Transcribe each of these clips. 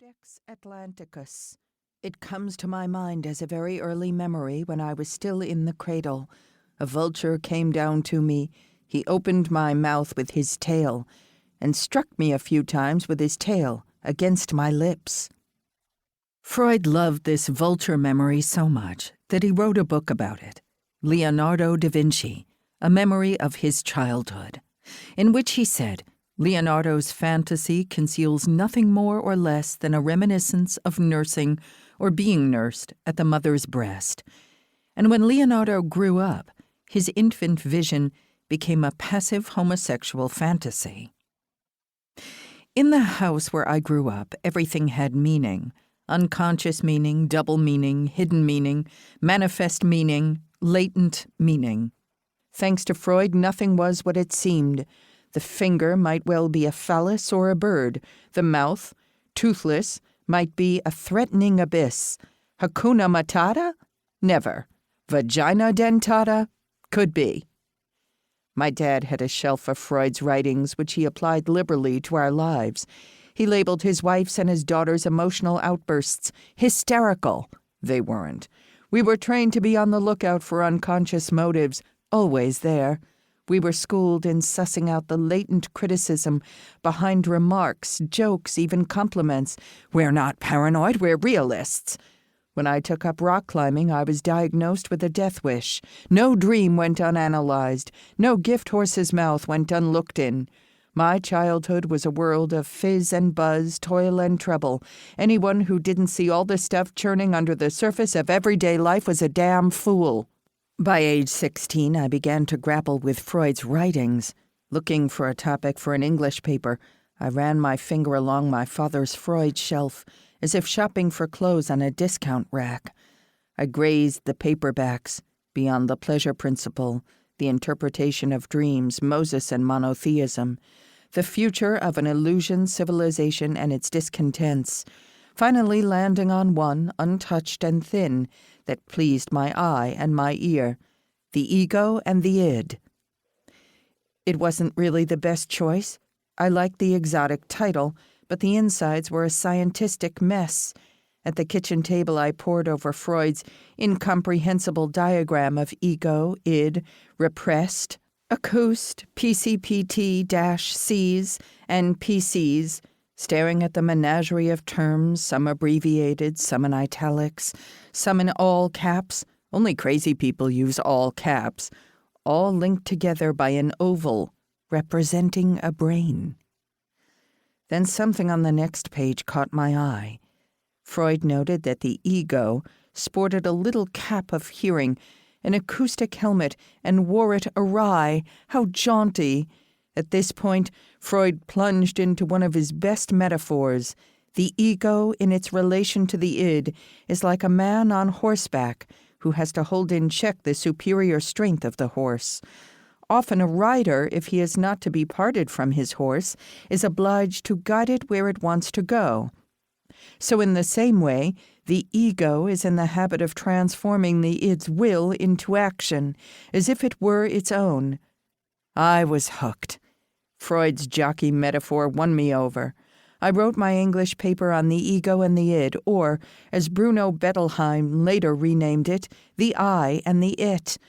Codex Atlanticus. It comes to my mind as a very early memory when I was still in the cradle. A vulture came down to me. He opened my mouth with his tail and struck me a few times with his tail against my lips. Freud loved this vulture memory so much that he wrote a book about it, Leonardo da Vinci, A Memory of His Childhood, in which he said, Leonardo's fantasy conceals nothing more or less than a reminiscence of nursing or being nursed at the mother's breast. And when Leonardo grew up, his infant vision became a passive homosexual fantasy. In the house where I grew up, everything had meaning. Unconscious meaning, double meaning, hidden meaning, manifest meaning, latent meaning. Thanks to Freud, nothing was what it seemed. The finger might well be a phallus or a bird. The mouth, toothless, might be a threatening abyss. Hakuna Matata? Never. Vagina dentata? Could be. My dad had a shelf of Freud's writings, which he applied liberally to our lives. He labeled his wife's and his daughter's emotional outbursts hysterical. They weren't. We were trained to be on the lookout for unconscious motives, always there. We were schooled in sussing out the latent criticism behind remarks, jokes, even compliments. We're not paranoid, we're realists. When I took up rock climbing, I was diagnosed with a death wish. No dream went unanalyzed. No gift horse's mouth went unlooked in. My childhood was a world of fizz and buzz, toil and trouble. Anyone who didn't see all the stuff churning under the surface of everyday life was a damn fool. By age 16, I began to grapple with Freud's writings. Looking for a topic for an English paper, I ran my finger along my father's Freud shelf, as if shopping for clothes on a discount rack. I grazed the paperbacks, Beyond the Pleasure Principle, The Interpretation of Dreams, Moses and Monotheism, The Future of an Illusion Civilization and Its Discontents, finally landing on one, untouched and thin, that pleased my eye and my ear, The Ego and the Id. It wasn't really the best choice. I liked the exotic title, but the insides were a scientistic mess. At the kitchen table I pored over Freud's incomprehensible diagram of ego, id, repressed, acoust, PCPT-Cs, and PCs, staring at the menagerie of terms, some abbreviated, some in italics, some in all caps. Only crazy people use all caps, all linked together by an oval representing a brain. Then something on the next page caught my eye. Freud noted that the ego sported a little cap of hearing, an acoustic helmet, and wore it awry. How jaunty! At this point, Freud plunged into one of his best metaphors. The ego, in its relation to the id, is like a man on horseback who has to hold in check the superior strength of the horse. Often a rider, if he is not to be parted from his horse, is obliged to guide it where it wants to go. So in the same way, the ego is in the habit of transforming the id's will into action, as if it were its own. I was hooked. Freud's jockey metaphor won me over. I wrote my English paper on the ego and the id, or, as Bruno Bettelheim later renamed it, the I and the it.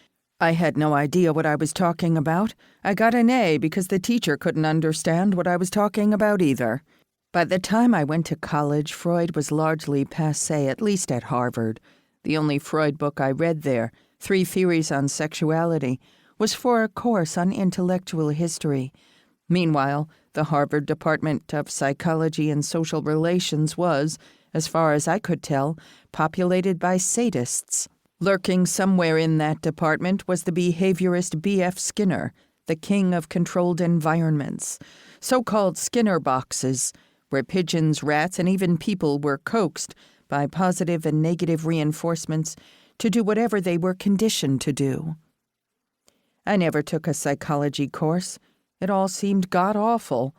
I had no idea what I was talking about. I got an A because the teacher couldn't understand what I was talking about either. By the time I went to college, Freud was largely passé, at least at Harvard. The only Freud book I read there, 3 Theories on Sexuality, was for a course on intellectual history. Meanwhile, the Harvard Department of Psychology and Social Relations was, as far as I could tell, populated by sadists. Lurking somewhere in that department was the behaviorist B.F. Skinner, the king of controlled environments, so-called Skinner boxes, where pigeons, rats, and even people were coaxed by positive and negative reinforcements to do whatever they were conditioned to do. I never took a psychology course. It all seemed god-awful.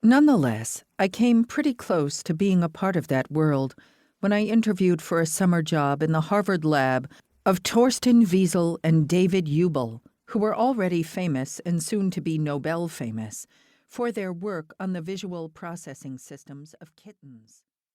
Nonetheless, I came pretty close to being a part of that world when I interviewed for a summer job in the Harvard lab of Torsten Wiesel and David Hubel, who were already famous and soon to be Nobel famous for their work on the visual processing systems of kittens.